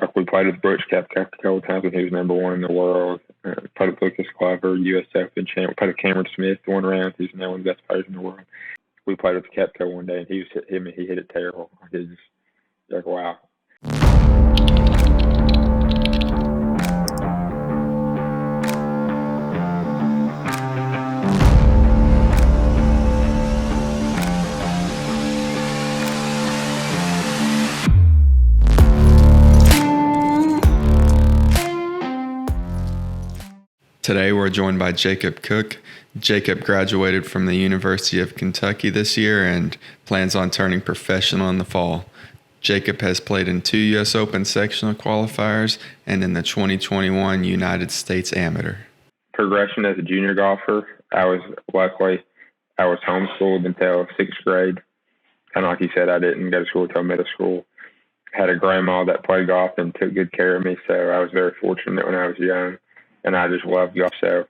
Like we played with Brooks Koepka a couple of times when he was number one in the world. Played with Lucas Glover, U.S. Open champ. We played with Cameron Smith one round. He's now one of the best players in the world. We played with Koepka one day, and he hit it terrible. He was just like, wow. Today we're joined by Jacob Cook. Jacob graduated from the University of Kentucky this year and plans on turning professional in the fall. Jacob has played in 2 U.S. Open sectional qualifiers and in the 2021 United States Amateur. Progression as a junior golfer, I was homeschooled until 6th grade. Kind of like you said, I didn't go to school until middle school. Had a grandma that played golf and took good care of me, so I was very fortunate when I was young. And I just loved golf, so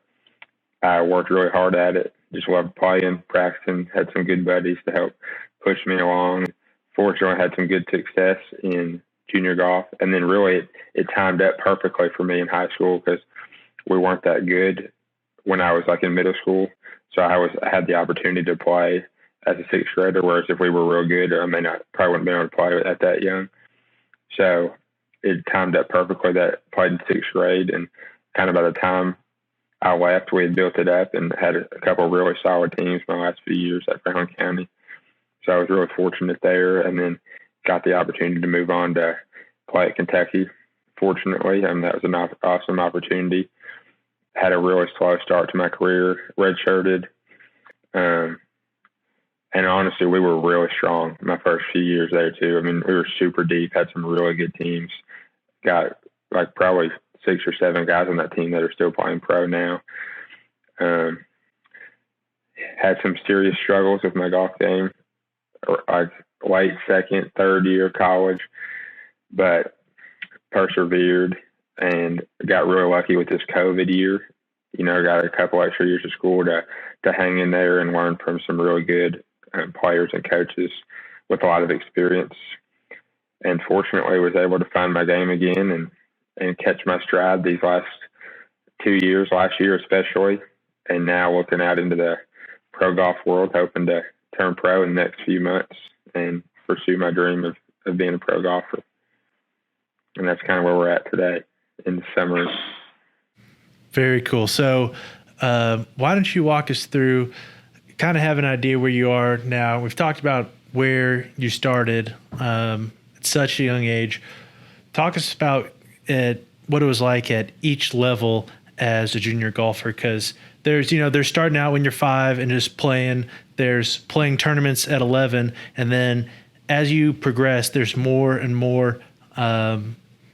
I worked really hard at it. Just loved playing, practicing, had some good buddies to help push me along. Fortunately, I had some good success in junior golf. And then really it timed up perfectly for me in high school because we weren't that good when I was like in middle school. So I had the opportunity to play as a 6th grader, whereas if we were real good, probably wouldn't be able to play at that young. So it timed up perfectly that I played in 6th grade, and kind of by the time I left, we had built it up and had a couple of really solid teams my last few years at Brown County. So I was really fortunate there, and then got the opportunity to move on to play at Kentucky, fortunately. And that was an awesome opportunity. Had a really slow start to my career, redshirted. And honestly, we were really strong my first few years there too. I mean, we were super deep, had some really good teams. Got like probably 6 or 7 guys on that team that are still playing pro now. Had some serious struggles with my golf game, like late 2nd, 3rd year of college, but persevered and got really lucky with this COVID year. Got a couple extra years of school to hang in there and learn from some really good players and coaches with a lot of experience. And fortunately was able to find my game again and catch my stride these last 2 years, last year especially, and now looking out into the pro golf world, hoping to turn pro in the next few months and pursue my dream of being a pro golfer. And that's kind of where we're at today in the summer. Very cool. So why don't you walk us through, kind of have an idea where you are now. We've talked about where you started at such a young age. Talk us about what it was like at each level as a junior golfer, because there's starting out when you're 5 and just playing. There's playing tournaments at 11, and then as you progress, there's more and more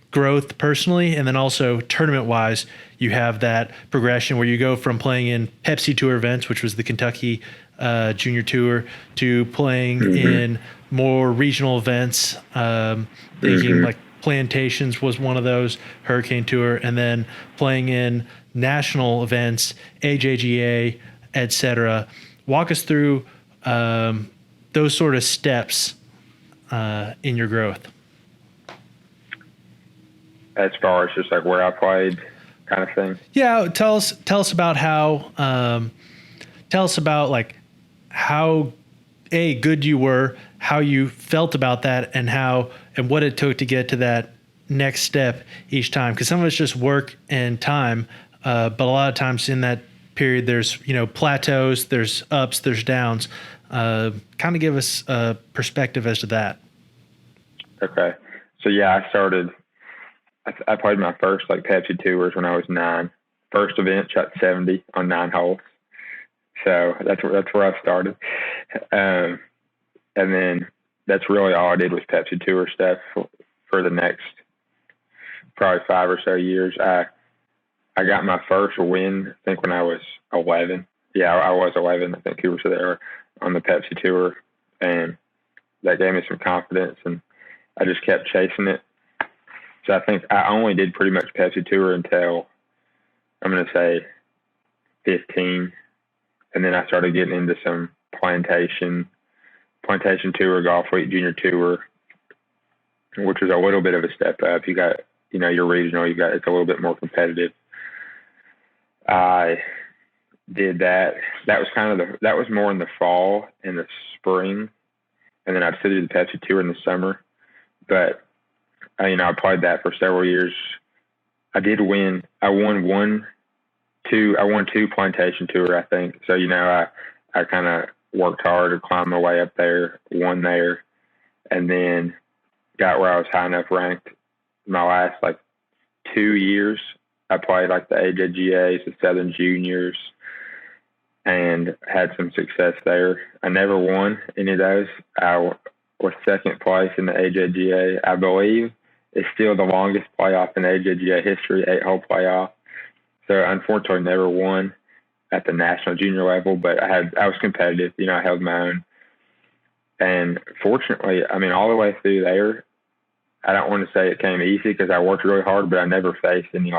growth personally, and then also tournament-wise, you have that progression where you go from playing in Pepsi Tour events, which was the Kentucky Junior Tour, to playing in more regional events, thinking like Plantations was one of those, Hurricane Tour, and then playing in national events, AJGA, etc. Walk us through those sort of steps in your growth. As far as just like where I played kind of thing? Yeah, tell us about how like how good you were, how you felt about that, and what it took to get to that next step each time. Because some of it's just work and time, but a lot of times in that period, there's plateaus, there's ups, there's downs. Kind of give us a perspective as to that. Okay, so yeah, I played my first like Pepsi Tours when I was 9. First event, shot 70 on 9 holes. So that's where I started. And then that's really all I did was Pepsi Tour stuff for the next probably 5 or so years. I got my first win, I think, when I was 11. Yeah, I was 11. I think he was there on the Pepsi Tour. And that gave me some confidence, and I just kept chasing it. So I think I only did pretty much Pepsi Tour until, I'm going to say, 15. And then I started getting into some Plantation Tour, Golf Week Junior Tour, which was a little bit of a step up. You got, your regional, it's a little bit more competitive. I did that. That was more in the fall and the spring. And then I'd still do the Pepsi Tour in the summer. But, I played that for several years. I did win. I won two Plantation Tour, I think. So, I kind of worked hard to climb my way up there, won there, and then got where I was high enough ranked. My last 2 years, I played the AJGAs, the Southern Juniors, and had some success there. I never won any of those. I was second place in the AJGA. I believe it's still the longest playoff in AJGA history, 8-hole playoff. So unfortunately, never won at the national junior level, but I was competitive. I held my own. And fortunately, all the way through there, I don't want to say it came easy because I worked really hard, but I never faced any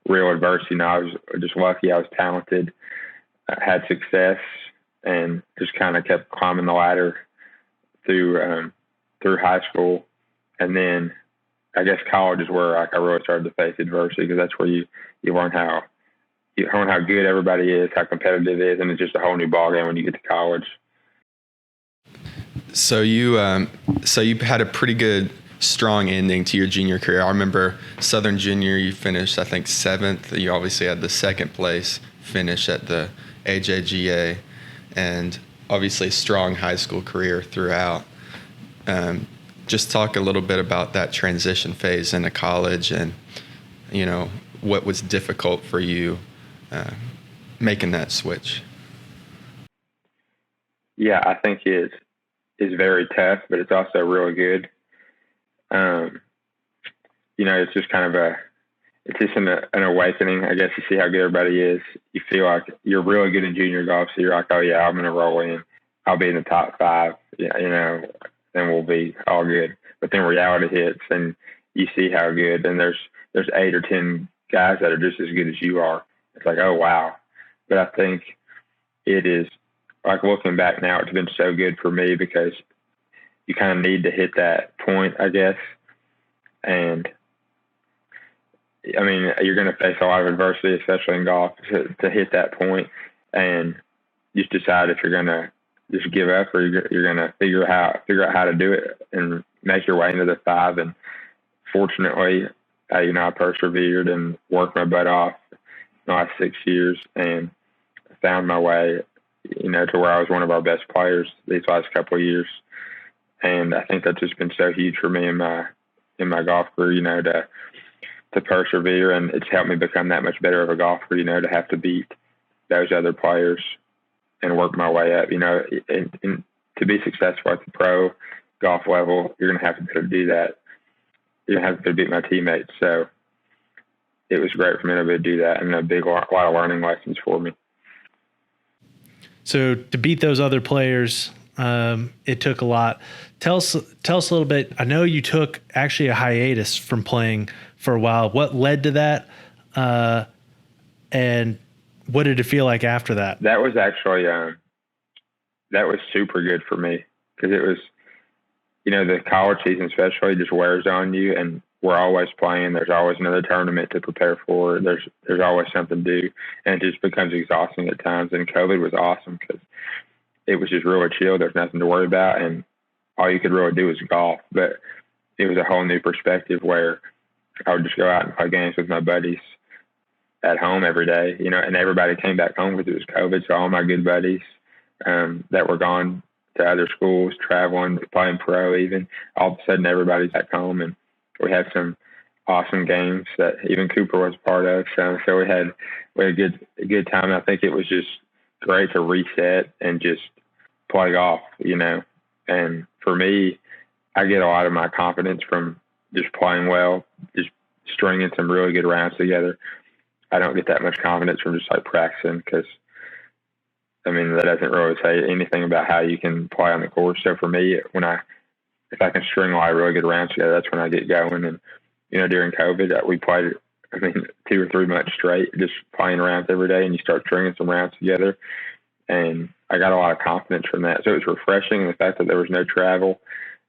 real adversity. I was just lucky. I was talented, I had success, and just kind of kept climbing the ladder through high school. And then I guess college is where I really started to face adversity, because that's where you learn how good everybody is, how competitive it is, and it's just a whole new ballgame when you get to college. So you had a pretty good, strong ending to your junior career. I remember Southern Junior, you finished, I think, 7th. You obviously had the second place finish at the AJGA, and obviously strong high school career throughout. Just talk a little bit about that transition phase into college, and what was difficult for you making that switch. Yeah, I think it is very tough, but it's also really good. It's just kind of it's just an awakening. I guess you see how good everybody is. You feel like you're really good in junior golf, so you're like, oh yeah, I'm going to roll in. I'll be in the top 5, then we'll be all good. But then reality hits, and you see how good, and there's 8 or 10 guys that are just as good as you are. It's like, oh wow. But I think it is, looking back now, it's been so good for me, because you kind of need to hit that point, I guess. And you're going to face a lot of adversity, especially in golf, to hit that point, and just decide if you're going to just give up, or you're going to figure out how to do it and make your way into the 5. And fortunately, I persevered and worked my butt off the last 6 years, and found my way, to where I was one of our best players these last couple of years. And I think that's just been so huge for me in my golf career, to persevere, and it's helped me become that much better of a golfer, to have to beat those other players and work my way up, and to be successful at the pro golf level, you're going to have to be able to do that. You're going to have to beat my teammates. So it was great for me to be able to do that, and a lot of learning lessons for me. So to beat those other players, it took a lot. Tell us a little bit. I know you took actually a hiatus from playing for a while. What led to that? And what did it feel like after that? That was actually, that was super good for me, because it was, the college season especially just wears on you, and we're always playing. There's always another tournament to prepare for. There's always something to do, and it just becomes exhausting at times. And COVID was awesome, because it was just really chill. There's nothing to worry about, and all you could really do was golf. But it was a whole new perspective where I would just go out and play games with my buddies at home every day, and everybody came back home because it was COVID. So all my good buddies that were gone to other schools, traveling, playing pro even, all of a sudden everybody's back home, and we had some awesome games that even Cooper was part of. So we had a good time. I think it was just great to reset and just play golf, And for me, I get a lot of my confidence from just playing well, just stringing some really good rounds together. I don't get that much confidence from just practicing, because that doesn't really say anything about how you can play on the course. So for me, if I can string a lot of really good rounds together, that's when I get going. And during COVID, we played 2 or 3 months straight, just playing rounds every day, and you start stringing some rounds together. And I got a lot of confidence from that. So it was refreshing, the fact that there was no travel,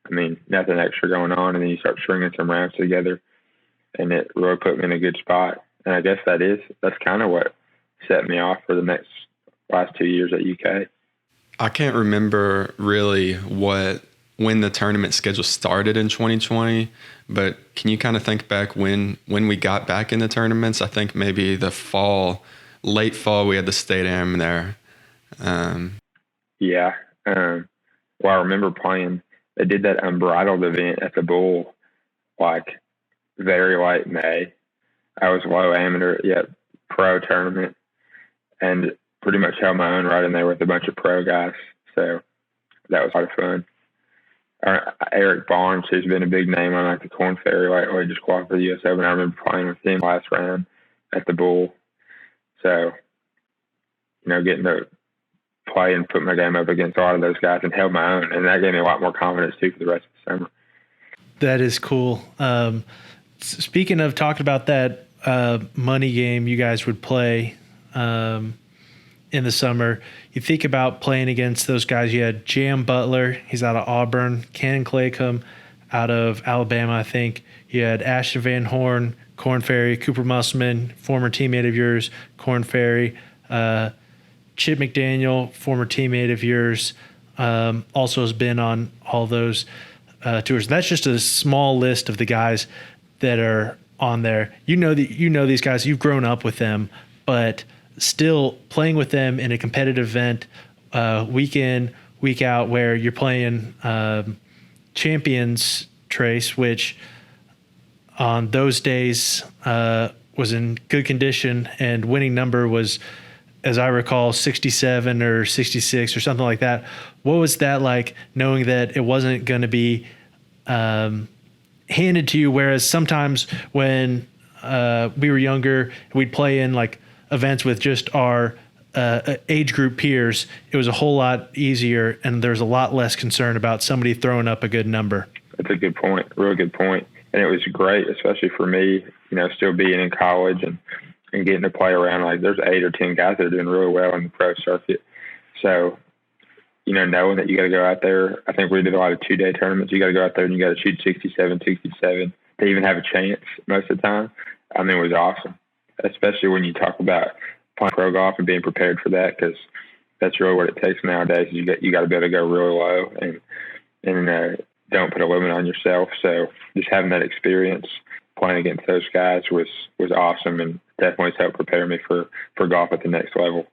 I mean, nothing extra going on, and then you start stringing some rounds together, and it really put me in a good spot. And I guess that's kind of what set me off for the last 2 years at UK. I can't remember really when the tournament schedule started in 2020, but can you kind of think back when we got back in the tournaments? I think maybe late fall, we had the State Am there. Yeah. Well, I remember playing. They did that unbridled event at the Bull, like very late May. I was low amateur, yet pro tournament, and pretty much held my own right in there with a bunch of pro guys. So that was a lot of fun. Eric Barnes, who's been a big name on like the Corn Ferry lately, just qualified for the US Open. I remember playing with him last round at the Bull. So, getting to play and put my game up against a lot of those guys and held my own. And that gave me a lot more confidence too for the rest of the summer. That is cool. Speaking of talking about that money game you guys would play in the summer, you think about playing against those guys. You had Jam Butler, he's out of Auburn, Cannon Claycomb out of Alabama, I think. You had Ashton Van Horn, Corn Ferry, Cooper Musselman, former teammate of yours, Corn Ferry, Chip McDaniel, former teammate of yours, also has been on all those tours. That's just a small list of the guys that are on there. You know these guys, you've grown up with them, but still playing with them in a competitive event week in, week out, where you're playing Champions Trace, which on those days was in good condition, and winning number was, as I recall, 67 or 66 or something like that. What was that like, knowing that it wasn't going to be handed to you? Whereas sometimes when we were younger, we'd play in like events with just our age group peers, it was a whole lot easier, and there's a lot less concern about somebody throwing up a good number. That's a good point, real good point. And it was great, especially for me, still being in college and getting to play around. Like, there's 8 or 10 guys that are doing really well in the pro circuit. So, knowing that you got to go out there, I think we did a lot of 2-day tournaments. You got to go out there and you got to shoot 67 to even have a chance most of the time. I mean, it was awesome, especially when you talk about playing pro golf and being prepared for that, because that's really what it takes nowadays. You got to be able to go really low and don't put a limit on yourself. So just having that experience playing against those guys was awesome, and definitely helped prepare me for golf at the next level.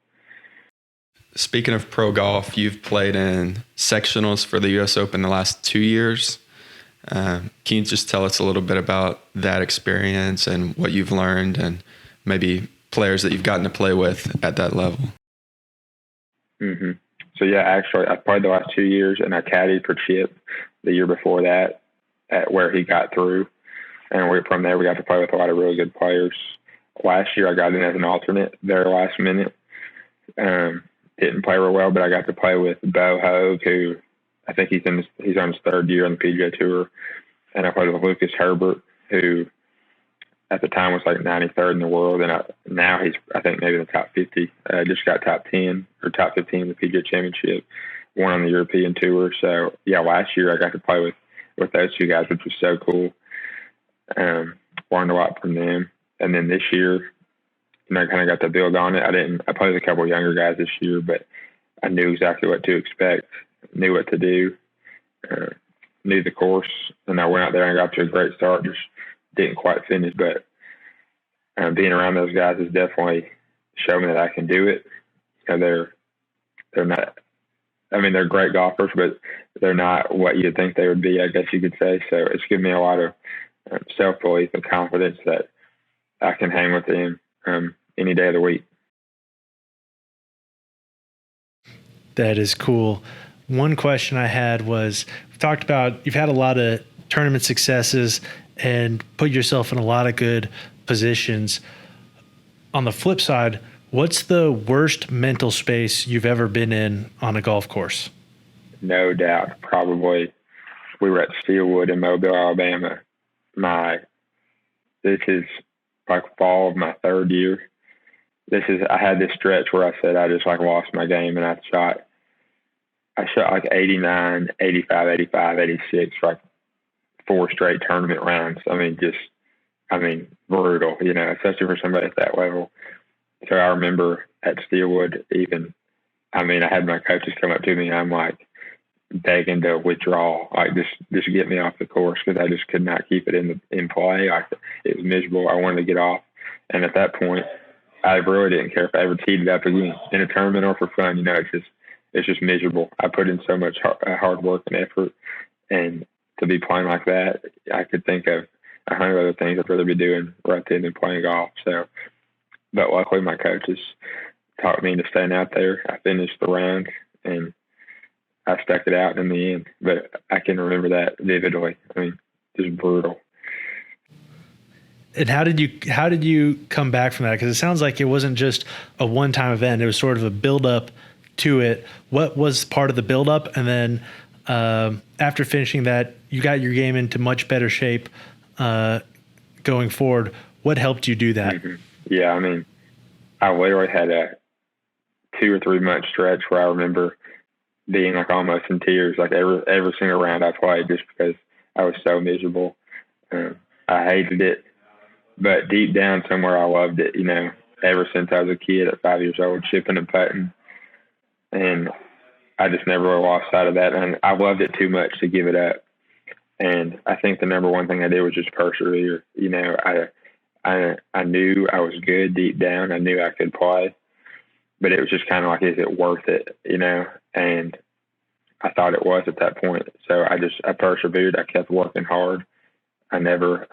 Speaking of pro golf, you've played in sectionals for the US Open the last 2 years. Can you just tell us a little bit about that experience and what you've learned, and maybe players that you've gotten to play with at that level? Mm-hmm. So, yeah, actually, I played the last 2 years, and I caddied for Chip the year before that at where he got through. And from there, we got to play with a lot of really good players. Last year, I got in as an alternate there last minute. Didn't play real well, but I got to play with Bo Hogue, who I think he's on his 3rd year on the PGA Tour. And I played with Lucas Herbert, who at the time was like 93rd in the world. And now he's, I think, maybe in the top 50. Just got top 10 or top 15 in the PGA Championship, won on the European Tour. So, yeah, last year I got to play with those two guys, which was so cool. Learned a lot from them. And then this year, I kind of got to build on it. I played with a couple of younger guys this year, but I knew exactly what to expect, knew what to do, knew the course, and I went out there and got to a great start. Just didn't quite finish, but being around those guys has definitely shown me that I can do it. They're not. I mean, they're great golfers, but they're not what you'd think they would be, I guess you could say. So it's given me a lot of self-belief and confidence that I can hang with them any day of the week. That is cool. One question I had was, we talked about you've had a lot of tournament successes and put yourself in a lot of good positions. On the flip side, what's the worst mental space you've ever been in on a golf course? No doubt. Probably we were at Steelwood in Mobile, Alabama. This is like fall of my 3rd year. I had this stretch where I said I just like lost my game, and I I shot like 89, 85, 85, 86 for like 4 straight tournament rounds. Brutal, especially for somebody at that level. So I remember at Steelwood even, I had my coaches come up to me and I'm like begging to withdraw, like just get me off the course because I just could not keep it in play. Like it was miserable. I wanted to get off. And at that point, I really didn't care if I ever teed it up again in a tournament or for fun. It's just miserable. I put in so much hard work and effort, and to be playing like that, I could think of 100 other things I'd rather be doing right then than playing golf. So, but luckily my coaches talked me into staying out there. I finished the round and I stuck it out in the end. But I can remember that vividly. Just brutal. And how did you come back from that? Because it sounds like it wasn't just a one-time event. It was sort of a build-up to it. What was part of the build-up? And then after finishing that, you got your game into much better shape going forward. What helped you do that? Mm-hmm. Yeah, I literally had a 2 or 3 month stretch where I remember being like almost in tears, like every single round I played, just because I was so miserable. I hated it. But deep down somewhere, I loved it, ever since I was a kid at 5 years old, chipping and putting. And I just never really lost sight of that. And I loved it too much to give it up. And I think the number one thing I did was just persevere. I knew I was good deep down. I knew I could play. But it was just kind of like, is it worth it, And I thought it was at that point. So I persevered. I kept working hard. I never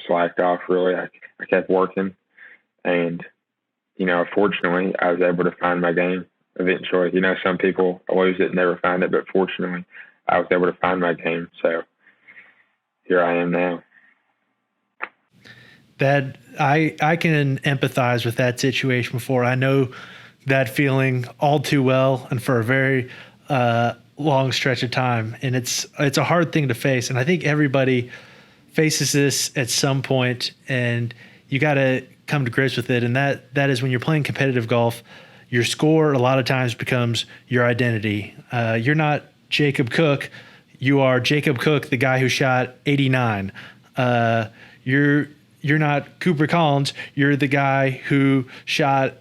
slacked off, really. I kept working. And, fortunately, I was able to find my game eventually. Some people lose it and never find it, but fortunately, I was able to find my game. So here I am now. That I can empathize with that situation before. I know that feeling all too well and for a very long stretch of time. And it's a hard thing to face. And I think everybody faces this at some point, and you got to come to grips with it. And that is when you're playing competitive golf, your score a lot of times becomes your identity. You're not Jacob Cook. You are Jacob Cook, the guy who shot 89. You're not Cooper Collins. You're the guy who shot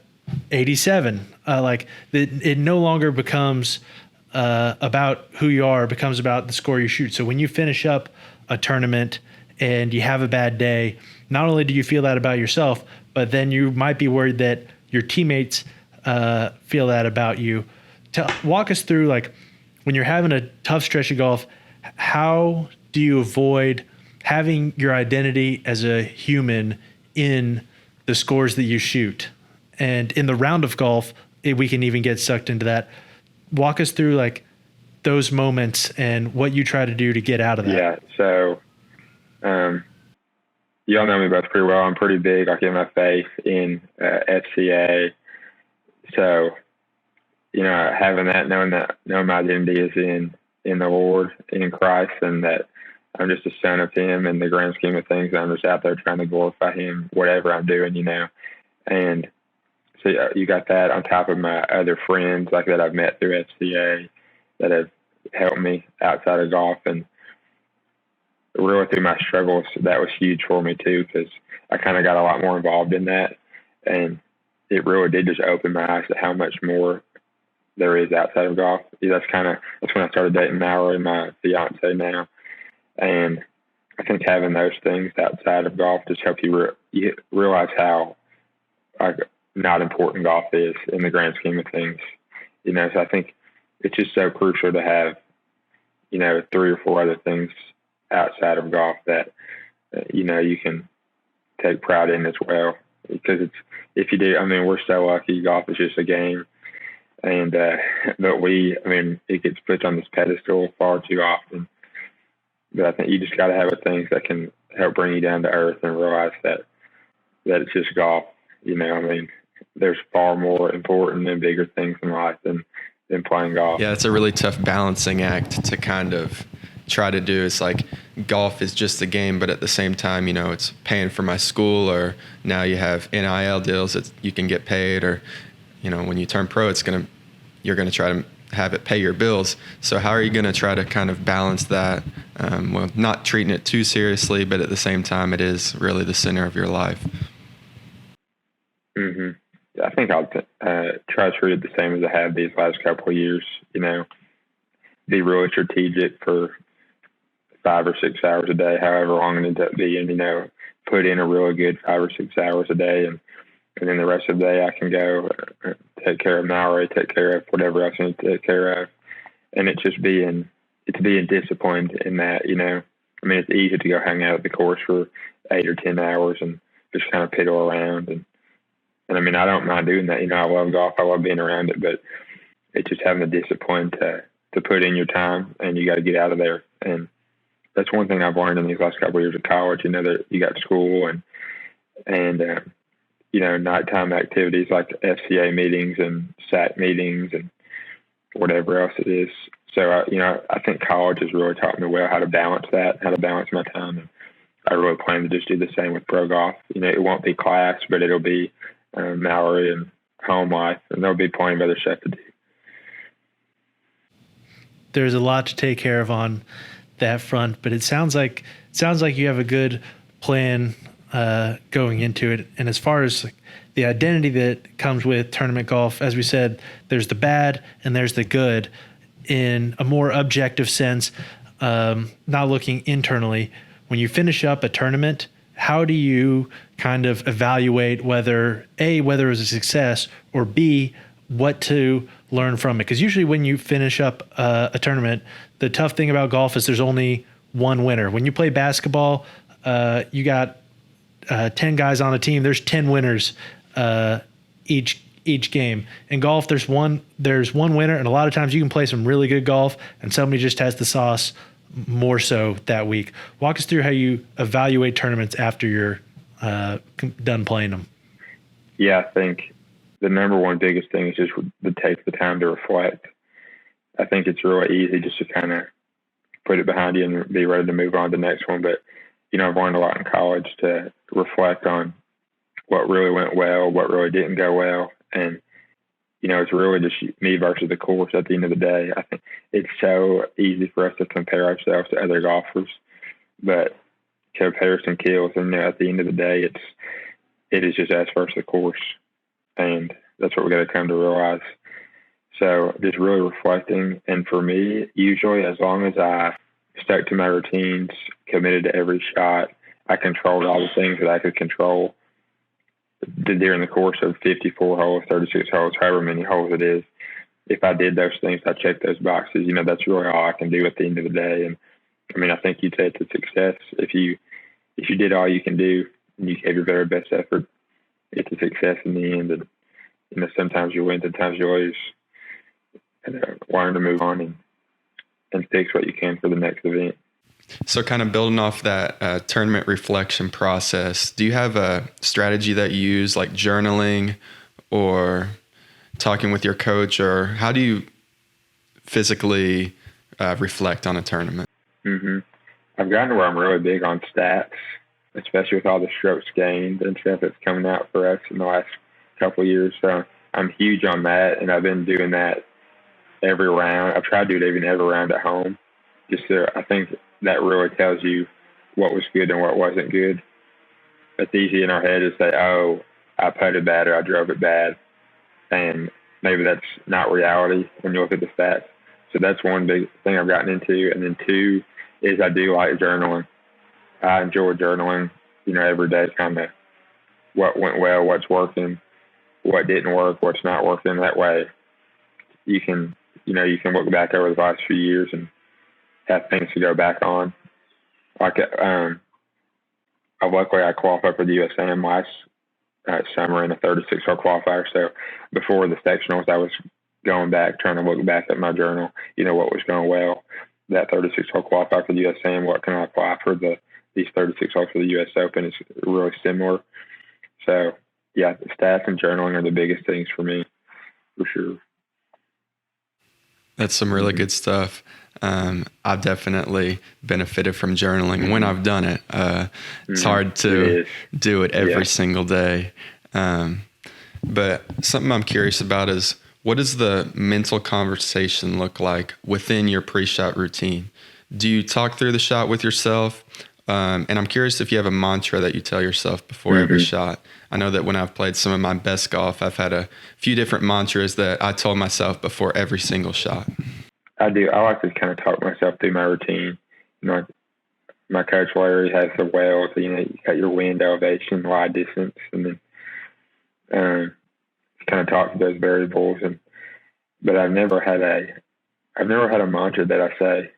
87. It no longer becomes about who you are. It becomes about the score you shoot. So when you finish up a tournament and you have a bad day, not only do you feel that about yourself, but then you might be worried that your teammates feel that about you. Walk us through, when you're having a tough stretch of golf, how do you avoid having your identity as a human in the scores that you shoot? And in the round of golf, we can even get sucked into that. Walk us through those moments and what you try to do to get out of that. Yeah. So, y'all know me both pretty well. I'm pretty big, in my faith in FCA. So, having that, knowing my identity is in the Lord, in Christ, and that I'm just a son of Him in the grand scheme of things. I'm just out there trying to glorify Him, whatever I'm doing, And so you got that on top of my other friends that I've met through FCA that have helped me outside of golf. And really through my struggles, that was huge for me too, because I kind of got a lot more involved in that. And it really did just open my eyes to how much more there is outside of golf. That's when I started dating Mallory, my fiance now. And I think having those things outside of golf just help you realize how not important golf is in the grand scheme of things. So I think it's just so crucial to have, 3 or 4 other things outside of golf that, you can take pride in as well. Because if you do, we're so lucky. Golf is just a game. And, but it gets put on this pedestal far too often. But I think you just got to have things that can help bring you down to earth and realize that it's just golf. There's far more important and bigger things in life than playing golf. Yeah, it's a really tough balancing act to kind of try to do. It's golf is just a game, but at the same time, it's paying for my school, or now you have NIL deals that you can get paid, or, when you turn pro, you're going to try to have it pay your bills. So how are you going to try to kind of balance that? Well, not treating it too seriously, but at the same time, it is really the center of your life. Mm-hmm. I think I'll try to treat it the same as I have these last couple of years. Be really strategic for 5 or 6 hours a day, however long it ends up being. Put in a really good 5 or 6 hours a day, and then the rest of the day I can go take care of Mallory, take care of whatever else I need to take care of, and it's being disciplined in that. It's easy to go hang out at the course for 8 or 10 hours and just kind of piddle around and I don't mind doing that. I love golf. I love being around it, but it's just having the discipline to put in your time, and you got to get out of there. And that's one thing I've learned in these last couple of years of college. That you got school and nighttime activities like FCA meetings and SAC meetings and whatever else it is. So, I think college has really taught me well how to balance that, how to balance my time. And I really plan to just do the same with pro golf. It won't be class, but it'll be Mallory and home life, and there'll be plenty of other stuff to do. There's a lot to take care of on that front, but it sounds like you have a good plan going into it. And as far as the identity that comes with tournament golf, as we said, there's the bad and there's the good. In a more objective sense, not looking internally, when you finish up a tournament, how do you kind of evaluate whether it was a success, or B, what to learn from it? Because usually when you finish up a tournament, the tough thing about golf is there's only one winner. When you play basketball, you got 10 guys on a team. There's 10 winners each game. In golf, there's one winner, and a lot of times you can play some really good golf, and somebody just has the sauce more so that week. Walk us through how you evaluate tournaments after you're done playing them. Yeah, I think the number one biggest thing is just to take the time to reflect. I think it's really easy just to kind of put it behind you and be ready to move on to the next one. But, I've learned a lot in college to reflect on what really went well, what really didn't go well. And, it's really just me versus the course at the end of the day. I think it's so easy for us to compare ourselves to other golfers, but comparison kills. And at the end of the day, it is just us versus the course. And that's what we got to come to realize. So just really reflecting. And for me, usually as long as I stuck to my routines, committed to every shot, I controlled all the things that I could control during the course of 54 holes, 36 holes, however many holes it is. If I did those things, I checked those boxes, that's really all I can do at the end of the day. And I think you'd say it's a success. If you did all you can do and you gave your very best effort, it's a success in the end. And sometimes you win, sometimes you lose. And learn to move on and fix what you can for the next event. So kind of building off that tournament reflection process, do you have a strategy that you use, like journaling or talking with your coach, or how do you physically reflect on a tournament? Mm-hmm. I've gotten to where I'm really big on stats, especially with all the strokes gained and stuff that's coming out for us in the last couple of years. So I'm huge on that, and I've been doing that every round. I've tried to do it every round at home. I think that really tells you what was good and what wasn't good. It's easy in our head to say, oh, I putted bad or I drove it bad. And maybe that's not reality when you look at the stats. So that's one big thing I've gotten into. And then two is I do like journaling. I enjoy journaling, every day, kind of what went well, what's working, what didn't work, what's not working. That way you can look back over the last few years and have things to go back on. Like, luckily I qualified for the USAM last summer in a 36-hole qualifier. So before the sectionals, I was going back, trying to look back at my journal, what was going well. That 36-hole qualifier for the USAM, what can I apply for these 36 holes for the US Open is really similar. So yeah, the stats and journaling are the biggest things for me, for sure. That's some really good stuff. I've definitely benefited from journaling when I've done it. It's hard to do it every single day. But something I'm curious about is, what does the mental conversation look like within your pre-shot routine? Do you talk through the shot with yourself? And I'm curious if you have a mantra that you tell yourself before every shot. I know that when I've played some of my best golf, I've had a few different mantras that I told myself before every single shot. I do. I like to kind of talk myself through my routine. You know, my coach Larry has the wells. You know, you got your wind, elevation, wide distance, and then kind of talk to those variables. But I've never had a mantra that I say.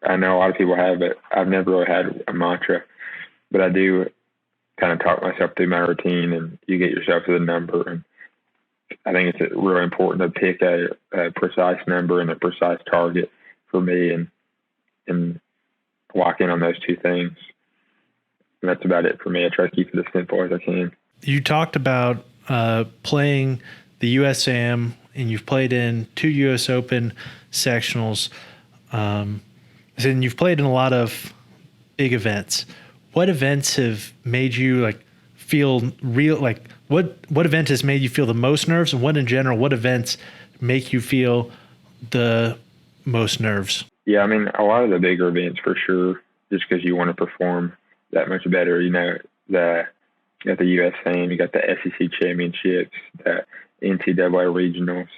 I know a lot of people have, but I've never really had a mantra. But I do kind of talk myself through my routine, and you get yourself to the number. And I think it's really important to pick a precise number and a precise target for me, and lock in on those two things. And that's about it for me. I try to keep it as simple as I can. You talked about playing the USAM, and you've played in 2 U.S. Open sectionals. And you've played in a lot of big events. What events have made you feel real? What event has made you feel the most nerves, and what events make you feel the most nerves? Yeah, I mean, a lot of the bigger events for sure, just because you want to perform that much better. You know, you got the USAM, you got the SEC championships, the NCAA regionals,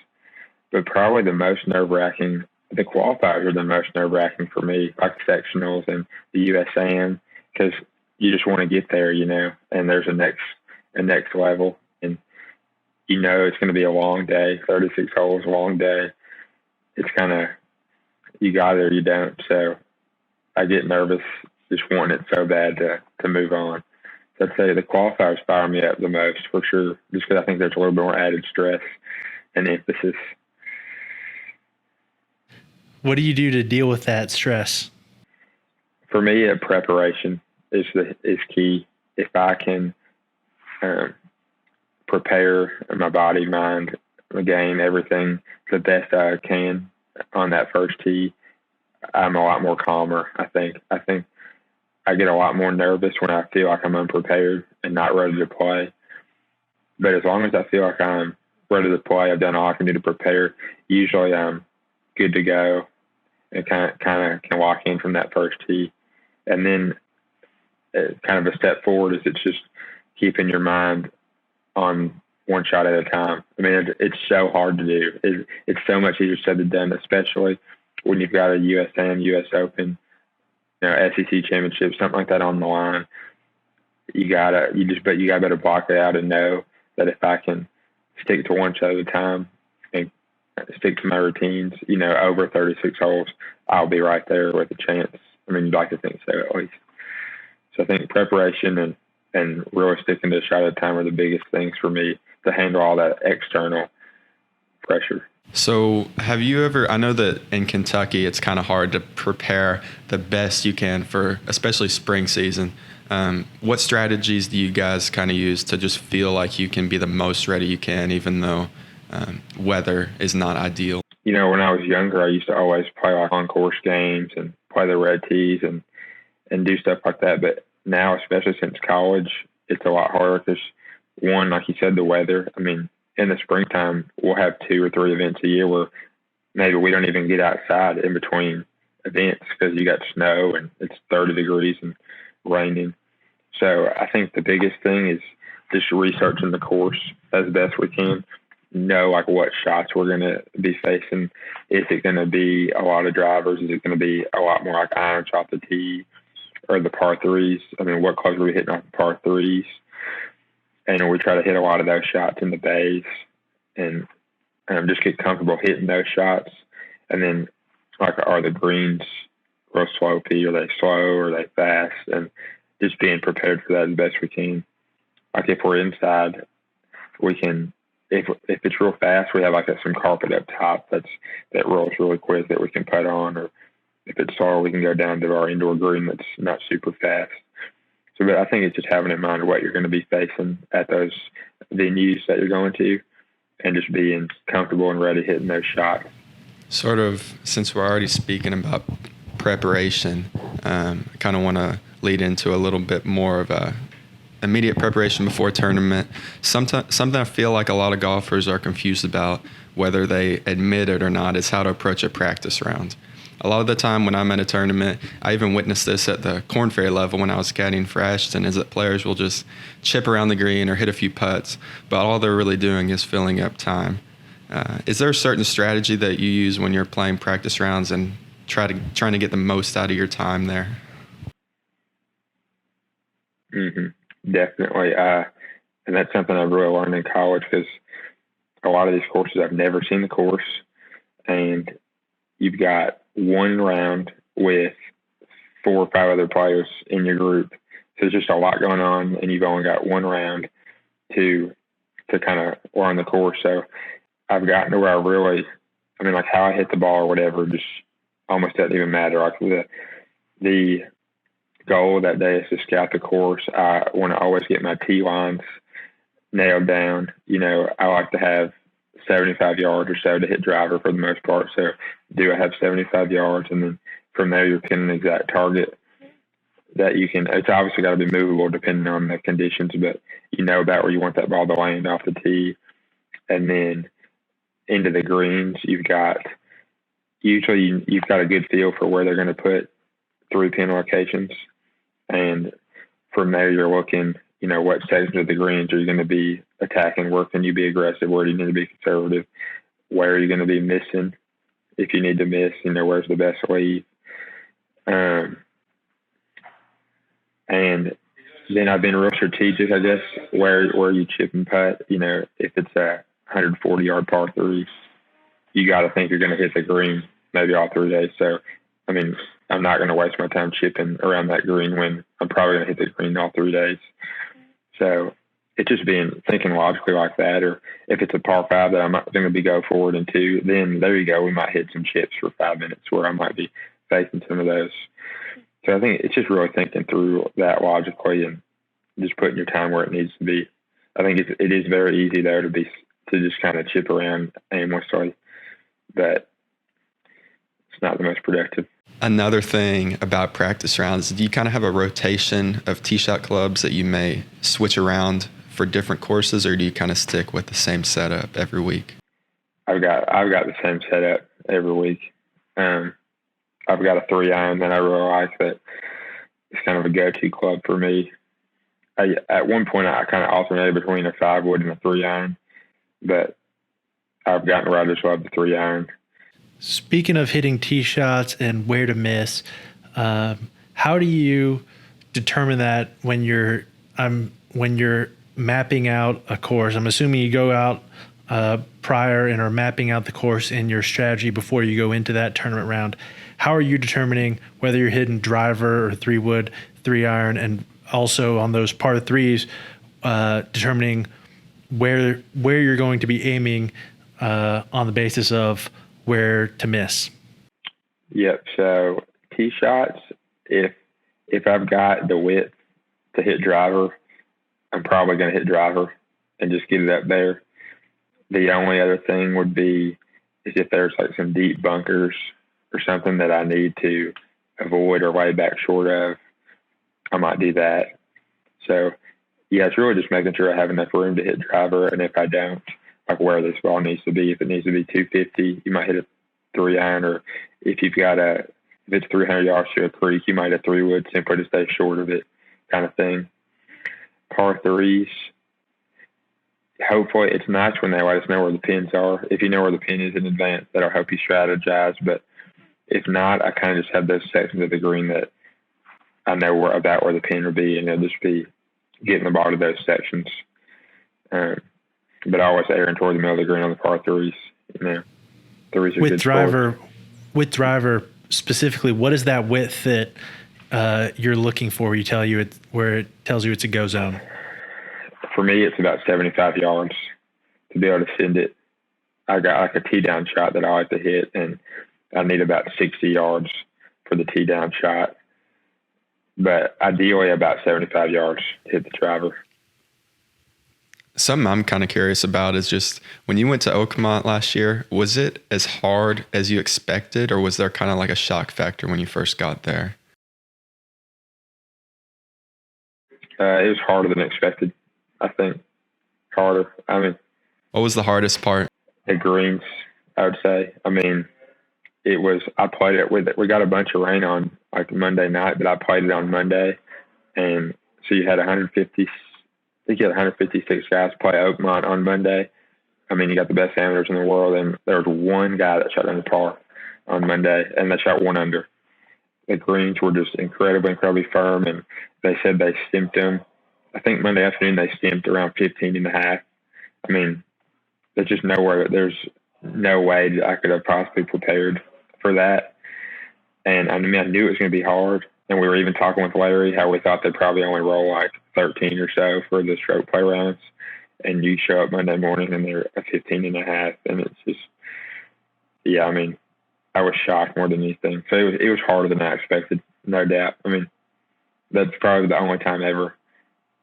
but probably the most nerve-wracking. The qualifiers are the most nerve-wracking for me, like sectionals and the USAM, because you just want to get there, you know, and there's a next level, and you know it's going to be a long day, 36 holes, a long day. It's kind of, you got it or you don't. So I get nervous just wanting it so bad to move on. So I'd say the qualifiers fire me up the most for sure, just because I think there's a little bit more added stress and emphasis. What do you do to deal with that stress? For me, preparation is key. If I can prepare my body, mind, my game, everything the best I can on that first tee, I'm a lot more calmer. I think I get a lot more nervous when I feel like I'm unprepared and not ready to play. But as long as I feel like I'm ready to play, I've done all I can do to prepare. Usually I'm good to go and kind of can walk in from that first tee. And then kind of a step forward is it's just keeping your mind on one shot at a time. I mean, it's so hard to do. It's so much easier said than done, especially when you've got a USAM, US Open, you know, SEC championship, something like that on the line. You gotta better block it out and know that if I can stick to one shot at a time and stick to my routines, you know, over 36 holes, I'll be right there with a chance. I mean, you'd like to think so at least. So I think preparation and really sticking to a shot at a time are the biggest things for me to handle all that external pressure. So have you ever, I know that in Kentucky, it's kind of hard to prepare the best you can for especially spring season. What strategies do you guys kind of use to just feel like you can be the most ready you can, even though weather is not ideal? You know, when I was younger, I used to always play like on-course games and play the red tees and do stuff like that. But now, especially since college, it's a lot harder because, one, like you said, the weather. I mean, in the springtime, we'll have 2 or 3 events a year where maybe we don't even get outside in between events because you got snow and it's 30 degrees and raining. So I think the biggest thing is just researching the course as best we can. Know like what shots we're going to be facing. Is it going to be a lot of drivers? Is it going to be a lot more like irons off the tee or the par threes? I mean, what clubs are we hitting off the par threes? And we try to hit a lot of those shots in the bays and just get comfortable hitting those shots. And then, like, are the greens real slopey? Are they slow? Are they fast? And just being prepared for that as best we can. Like, if we're inside, we can, if it's real fast, we have like some carpet up top that rolls really quick that we can put on. Or if it's slow, we can go down to our indoor green that's not super fast. So, but I think it's just having in mind what you're going to be facing at those venues that you're going to and just being comfortable and ready hitting those shots. Sort of, since we're already speaking about preparation, I kind of want to lead into a little bit more of a immediate preparation before a tournament. Something I feel like a lot of golfers are confused about, whether they admit it or not, is how to approach a practice round. A lot of the time when I'm at a tournament, I even witnessed this at the Corn Ferry level when I was caddying for Ashton, is that players will just chip around the green or hit a few putts, but all they're really doing is filling up time. Is there a certain strategy that you use when you're playing practice rounds and trying to get the most out of your time there? Definitely. And that's something I've really learned in college, because a lot of these courses, I've never seen the course, and you've got one round with 4 or 5 other players in your group. So there's just a lot going on, and you've only got one round to kind of learn the course. So I've gotten to where like how I hit the ball or whatever, just almost doesn't even matter. Like the goal of that day is to scout the course. I want to always get my tee lines nailed down. I like to have 75 yards or so to hit driver for the most part. So do I have 75 yards? And then from there, you're pinning an exact target that you can. It's obviously got to be movable depending on the conditions, but about where you want that ball to land off the tee. And then into the greens, you've got a good feel for where they're going to put 3 pin locations. And from there, you're looking, what sections of the greens are you going to be attacking? Where can you be aggressive? Where do you need to be conservative? Where are you going to be missing? If you need to miss, where's the best lead? And then I've been real strategic, I guess, where you chip and putt. If it's a 140-yard par 3, you got to think you're going to hit the green maybe all 3 days. So, I'm not going to waste my time chipping around that green when I'm probably going to hit the green all 3 days. So it's just thinking logically like that. Or if it's a par 5 that I'm not going to be go forward in 2, then there you go. We might hit some chips for 5 minutes where I might be facing some of those. So I think it's just really thinking through that logically and just putting your time where it needs to be. I think it is very easy there to just kind of chip around aimlessly, but it's not the most productive. Another thing about practice rounds, do you kind of have a rotation of tee shot clubs that you may switch around for different courses, or do you kind of stick with the same setup every week? I've got the same setup every week. I've got a 3-iron that I really like that it's kind of a go-to club for me. At one point, I kind of alternated between a 5-wood and a 3-iron, but I've gotten where I just love the 3-iron. Speaking of hitting tee shots and where to miss, how do you determine that when you're mapping out a course? I'm assuming you go out prior and are mapping out the course in your strategy before you go into that tournament round. How are you determining whether you're hitting driver or 3-wood, 3-iron, and also on those par 3s, determining where you're going to be aiming on the basis of where to miss? Yep. So tee shots, if I've got the width to hit driver, I'm probably going to hit driver and just get it up there. The only other thing would be is if there's like some deep bunkers or something that I need to avoid or lay back short of, I might do that. So yeah, it's really just making sure I have enough room to hit driver. And if I don't, like where this ball needs to be. If it needs to be 250, you might hit a 3-iron, or if it's 300 yards to a creek, you might hit a 3-wood simply to stay short of it, kind of thing. Par 3s, hopefully it's nice when they let us know where the pins are. If you know where the pin is in advance, that'll help you strategize. But if not, I kind of just have those sections of the green that I know about where the pin will be, and it'll just be getting the ball to those sections. But I always erring toward the middle of the green on the par 3s. Threes are good with driver specifically, what is that width that you're looking for? Where it tells you it's a go zone? For me, it's about 75 yards to be able to send it. I got like a tee down shot that I like to hit, and I need about 60 yards for the tee down shot. But ideally about 75 yards to hit the driver. Something I'm kind of curious about is just when you went to Oakmont last year, was it as hard as you expected, or was there kind of like a shock factor when you first got there? It was harder than expected. I think harder. I mean, What was the hardest part? the greens, I would say. I mean, it was. I played it with. We got a bunch of rain on like Monday night, but I played it on Monday, and so you had 150. I think you had 156 guys play Oakmont on Monday. I mean, you got the best amateurs in the world, and there was one guy that shot under par on Monday, and they shot 1 under. The greens were just incredibly firm, and they said they stimped them. I think Monday afternoon they stimped around 15 and a half. I mean, there's just nowhere. There's no way that I could have possibly prepared for that. And I mean, I knew it was going to be hard. And we were even talking with Larry how we thought they'd probably only roll like 13 or so for the stroke play rounds. And you show up Monday morning and they're a 15 and a half. And it's just, yeah, I mean, I was shocked more than anything. So it was harder than I expected, no doubt. I mean, that's probably the only time ever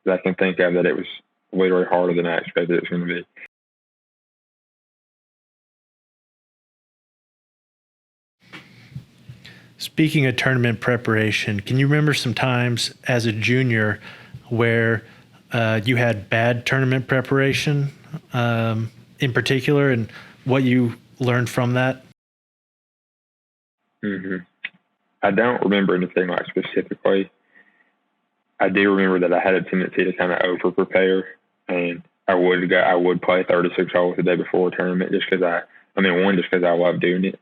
that I can think of that it was literally harder than I expected it was going to be. Speaking of tournament preparation, can you remember some times as a junior where you had bad tournament preparation in particular, and what you learned from that? Mm-hmm. I don't remember anything like specifically. I do remember that I had a tendency to kind of over prepare, and I would play 36 holes the day before a tournament just because I love doing it.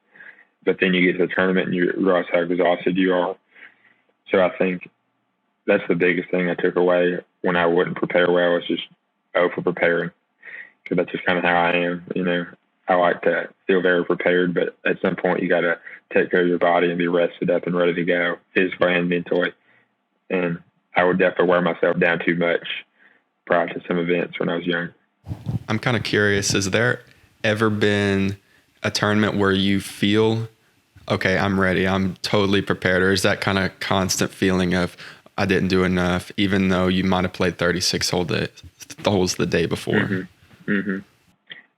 But then you get to the tournament and you realize how exhausted you are. So I think that's the biggest thing I took away when I wouldn't prepare well, was just over preparing, because that's just kind of how I am. You know, I like to feel very prepared, but at some point you got to take care of your body and be rested up and ready to go physically and mentally. And I would definitely wear myself down too much prior to some events when I was young. I'm kind of curious, has there ever been a tournament where you feel, okay, I'm ready, I'm totally prepared, or is that kind of constant feeling of I didn't do enough, even though you might have played 36 holes the day before? Mm-hmm. Mm-hmm.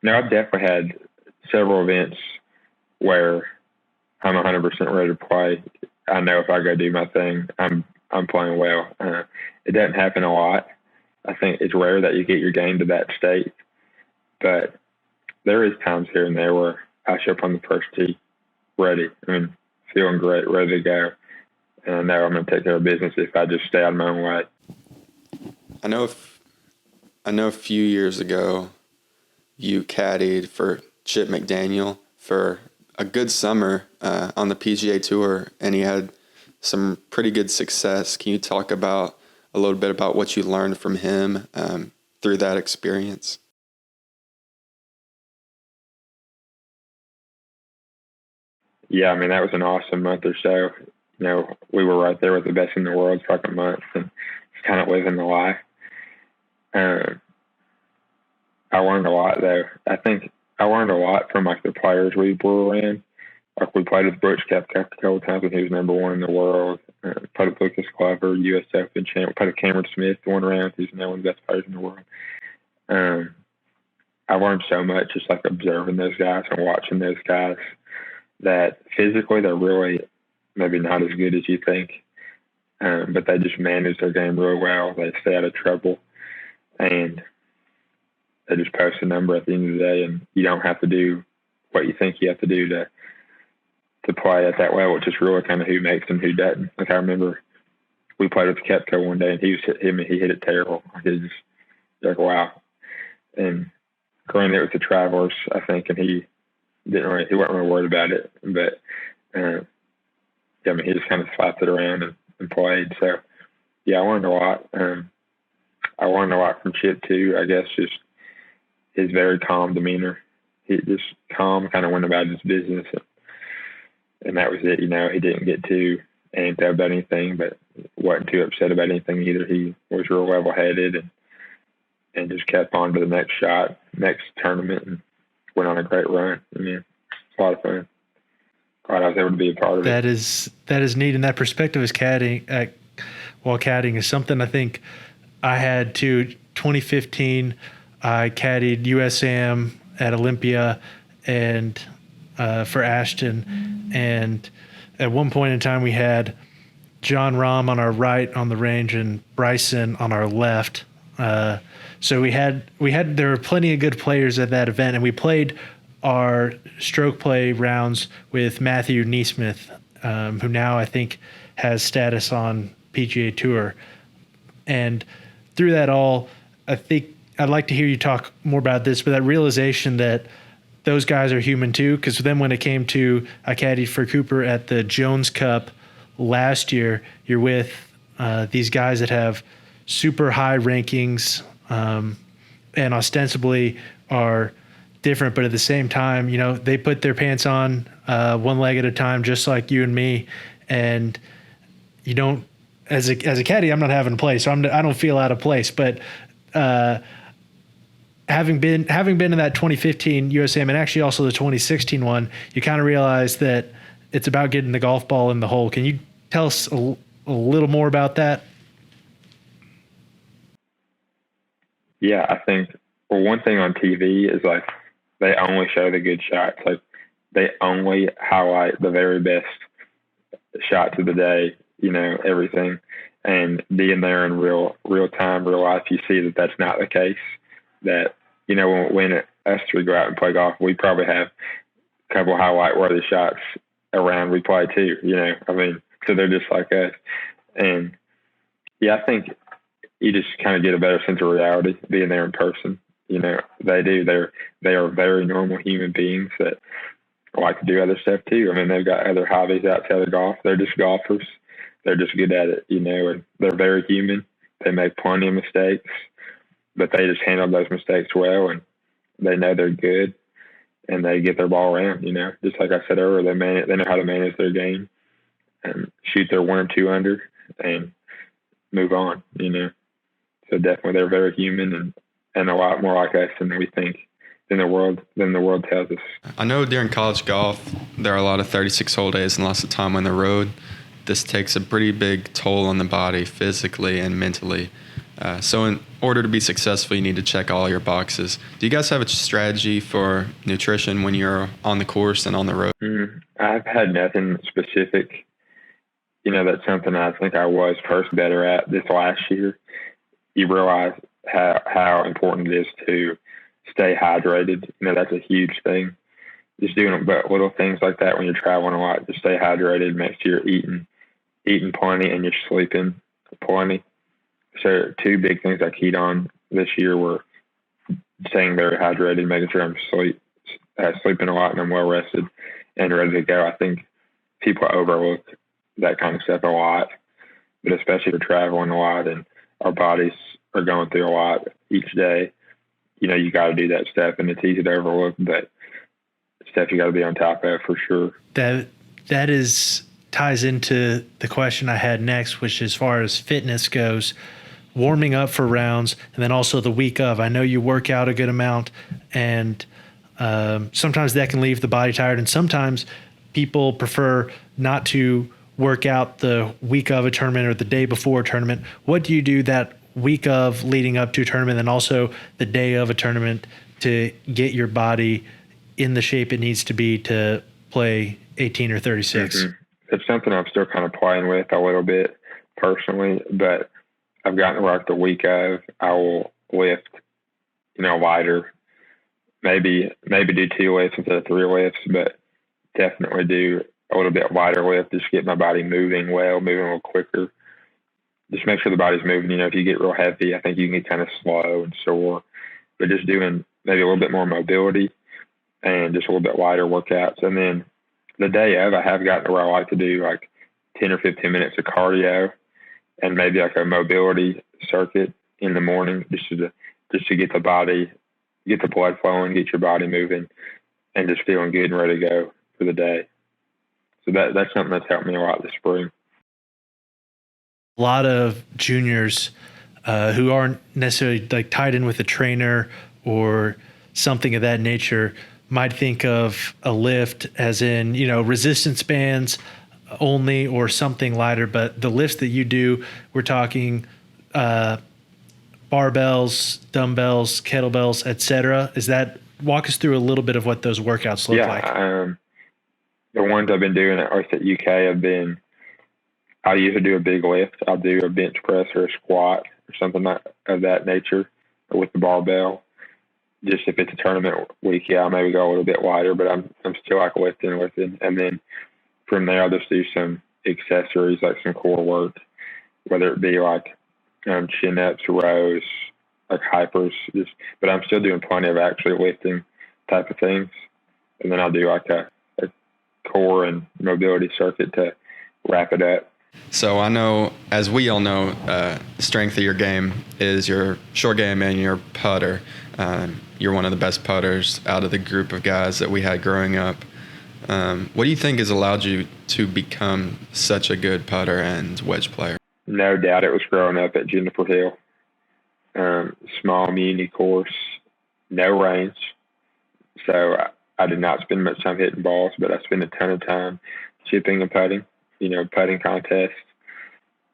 No, I've definitely had several events where I'm 100% ready to play. I know if I go do my thing, I'm playing well. It doesn't happen a lot. I think it's rare that you get your game to that state, but there is times here and there where I show up on the first tee ready. I mean, feeling great, ready to go. And I know I'm going to take care of business if I just stay out of my own way. I know a few years ago you caddied for Chip McDaniel for a good summer on the PGA Tour, and he had some pretty good success. Can you talk about a little bit about what you learned from him through that experience? Yeah, I mean, that was an awesome month or so. You know, we were right there with the best in the world for like a month, and just kind of living the life. I learned a lot, though. I think I learned a lot from like the players we were around. Like we played with Brooks Koepka a couple of times when he was number one in the world. Played with Lucas Glover, U.S. Open champ. Played with Cameron Smith one round. He's now one of the best players in the world. I learned so much just like observing those guys and watching those guys, that physically they're really maybe not as good as you think, but they just manage their game really well. They stay out of trouble, and they just post a number at the end of the day, and you don't have to do what you think you have to do to play at that level, which is really kind of who makes and who doesn't. Like I remember we played with Koepka one day, and he hit it terrible. Like it just like wow. And granted, it was the Travelers, I think, and he wasn't really worried about it, but I mean, he just kind of slapped it around and played. So yeah, I learned a lot. I learned a lot from Chip too. I guess just his very calm demeanor. He just calm, kind of went about his business, and that was it. You know, he didn't get too amped up about anything, but wasn't too upset about anything either. He was real level-headed and just kept on to the next shot, next tournament, and went on a great run. I mean, it's a lot of fun. Glad I was able to be a part of it. That is neat, and that perspective is caddying. While caddying is something I think I had too. 2015, I caddied USAM at Olympia and for Ashton, and at one point in time we had John Rahm on our right on the range and Bryson on our left. So there were plenty of good players at that event, and we played our stroke play rounds with Matthew Neesmith, who now I think has status on PGA Tour. And through that all, I think I'd like to hear you talk more about this, but that realization that those guys are human too, because then when it came to I caddied for Cooper at the Jones Cup last year, you're with these guys that have super high rankings and ostensibly are different, but at the same time, they put their pants on one leg at a time, just like you and me. And you don't, as a caddy, I'm not having to play, so I don't feel out of place. But having been in that 2015 USAM and actually also the 2016 one, you kind of realize that it's about getting the golf ball in the hole. Can you tell us a little more about that? Yeah, I think one thing on TV is like they only show the good shots. Like they only highlight the very best shots of the day, everything. And being there in real time, real life, you see that that's not the case. That, when us three go out and play golf, we probably have a couple of highlight-worthy shots around we play too, so they're just like us. And yeah, I think you just kind of get a better sense of reality being there in person. They do. They are very normal human beings that like to do other stuff too. They've got other hobbies outside of golf. They're just golfers. They're just good at it, and they're very human. They make plenty of mistakes, but they just handle those mistakes well, and they know they're good, and they get their ball around, just like I said earlier, they know how to manage their game and shoot their 1 or 2 under and move on, So definitely they're very human and a lot more like us than we think, than the world tells us. I know during college golf, there are a lot of 36-hole days and lots of time on the road. This takes a pretty big toll on the body physically and mentally. So in order to be successful, you need to check all your boxes. Do you guys have a strategy for nutrition when you're on the course and on the road? I've had nothing specific. That's something I think I was first better at this last year. You realize how important it is to stay hydrated. That's a huge thing. Just doing but little things like that when you're traveling a lot. Just stay hydrated. Make sure you're eating plenty and you're sleeping plenty. So 2 big things I keyed on this year were staying very hydrated, making sure I'm sleeping a lot and I'm well rested and ready to go. I think people overlook that kind of stuff a lot, but especially for traveling a lot and our bodies are going through a lot each day. You got to do that stuff, and it's easy to overlook, but stuff you got to be on top of for sure. That ties into the question I had next, which as far as fitness goes, warming up for rounds, and then also the week of. I know you work out a good amount, and sometimes that can leave the body tired, and sometimes people prefer not to work out the week of a tournament or the day before a tournament. What do you do that week of leading up to a tournament and also the day of a tournament to get your body in the shape it needs to be to play 18 or 36? It's something I'm still kind of playing with a little bit personally, but I've gotten like the week of, I will lift, lighter, maybe do 2 lifts instead of 3 lifts, but definitely do a little bit lighter lift, just get my body moving a little quicker. Just make sure the body's moving. If you get real heavy, I think you can get kind of slow and sore, but just doing maybe a little bit more mobility and just a little bit lighter workouts. And then the day of, I have gotten to where I like to do like 10 or 15 minutes of cardio and maybe like a mobility circuit in the morning, just to get the body, get the blood flowing, get your body moving, and just feeling good and ready to go for the day. So that's something that's helped me a lot this spring. A lot of juniors who aren't necessarily like tied in with a trainer or something of that nature might think of a lift as in, resistance bands only or something lighter, but the lifts that you do, we're talking barbells, dumbbells, kettlebells, etc. Walk us through a little bit of what those workouts look like. The ones I've been doing at UK have been, I'll usually do a big lift. I'll do a bench press or a squat or something of that nature with the barbell. Just if it's a tournament week, yeah, I'll maybe go a little bit lighter, but I'm still like lifting. And then from there, I'll just do some accessories, like some core work, whether it be like chin ups, rows, like hypers. But I'm still doing plenty of actually lifting type of things. And then I'll do like a core and mobility circuit to wrap it up. So I know, as we all know, the strength of your game is your short game and your putter. You're one of the best putters out of the group of guys that we had growing up. What do you think has allowed you to become such a good putter and wedge player? No doubt it was growing up at Juniper Hill. Small community course, no range. So I did not spend much time hitting balls, but I spent a ton of time chipping and putting, putting contests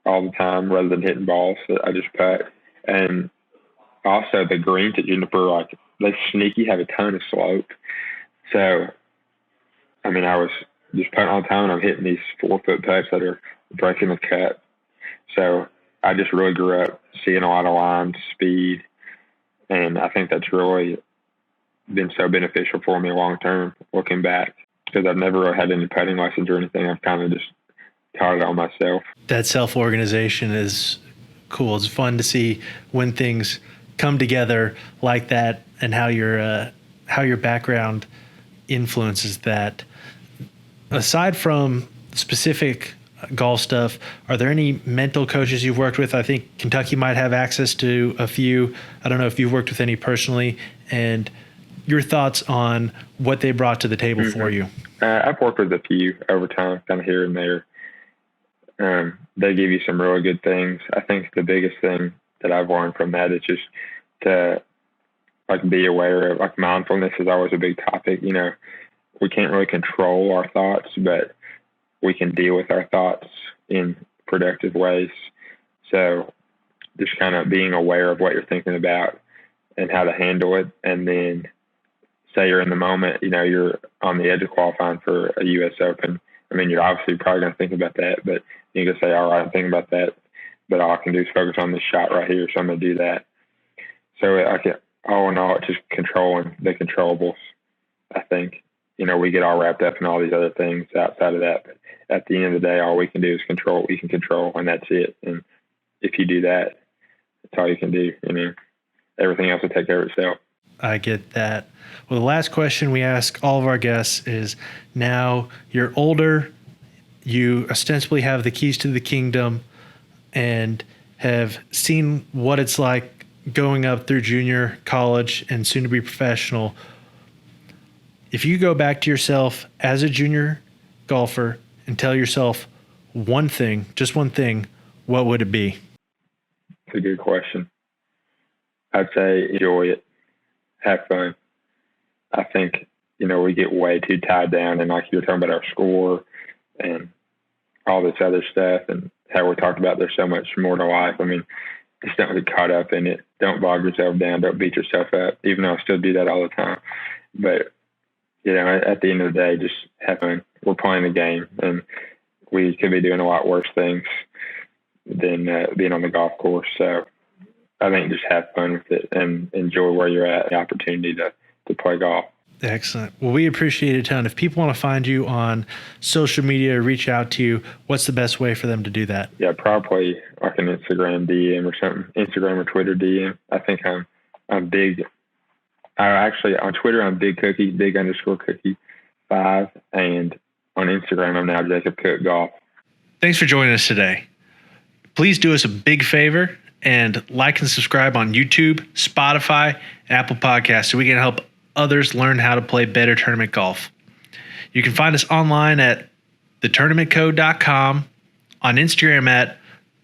all the time rather than hitting balls. So I just putt. And also the greens at Juniper, like, they sneaky have a ton of slope. So, I mean, I was just putting all the time, and I'm hitting these 4-foot putts that are breaking the cut. So I just really grew up seeing a lot of lines, speed, and I think that's really been so beneficial for me long term looking back, because I've never really had any putting lessons or anything. I've kind of just taught it on myself. That self-organization is cool. It's fun to see when things come together like that, and how your background influences that. Aside from specific golf stuff, are there any mental coaches you've worked with? I think Kentucky might have access to a few. I don't know if you've worked with any personally, and your thoughts on what they brought to the table for you. I've worked with a few over time, kind of here and there. They give you some really good things. I think the biggest thing that I've learned from that is just to be aware of, mindfulness is always a big topic. We can't really control our thoughts, but we can deal with our thoughts in productive ways. So just kind of being aware of what you're thinking about and how to handle it. And then say you're in the moment, you're on the edge of qualifying for a U.S. Open. I mean, you're obviously probably going to think about that, but you can say, all right, I'm thinking about that, but all I can do is focus on this shot right here, so I'm going to do that. So all in all, it's just controlling the controllables, I think. We get all wrapped up in all these other things outside of that. But at the end of the day, all we can do is control what we can control, and that's it. And if you do that, that's all you can do. Everything else will take care of itself. I get that. Well, the last question we ask all of our guests is, now you're older, you ostensibly have the keys to the kingdom and have seen what it's like going up through junior college and soon to be professional. If you go back to yourself as a junior golfer and tell yourself one thing, just one thing, what would it be? It's a good question. I'd say enjoy it. Have fun. I think, we get way too tied down, and like you were talking about our score and all this other stuff and how we talked about there's so much more to life. I mean, just don't get caught up in it. Don't bog yourself down. Don't beat yourself up, even though I still do that all the time. But, at the end of the day, just have fun. We're playing the game, and we could be doing a lot worse things than being on the golf course. So I think just have fun with it and enjoy where you're at, the opportunity to play golf. Excellent. Well, we appreciate it a ton. If people want to find you on social media, reach out to you, what's the best way for them to do that? Yeah, probably like an Instagram DM or something. Instagram or Twitter DM. I think I'm big. Actually, on Twitter, I'm Big Cookie, Big_Cookie 5. And on Instagram, I'm now Jacob Cook Golf. Thanks for joining us today. Please do us a big favor and like and subscribe on YouTube, Spotify, and Apple Podcasts so we can help others learn how to play better tournament golf. You can find us online at thetournamentcode.com, on Instagram at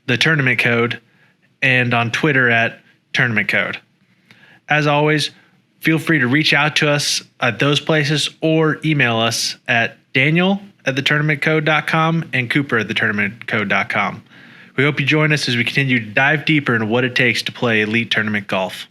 thetournamentcode, and on Twitter at tournamentcode. As always, feel free to reach out to us at those places or email us at daniel@thetournamentcode.com and cooper@thetournamentcode.com. We hope you join us as we continue to dive deeper into what it takes to play elite tournament golf.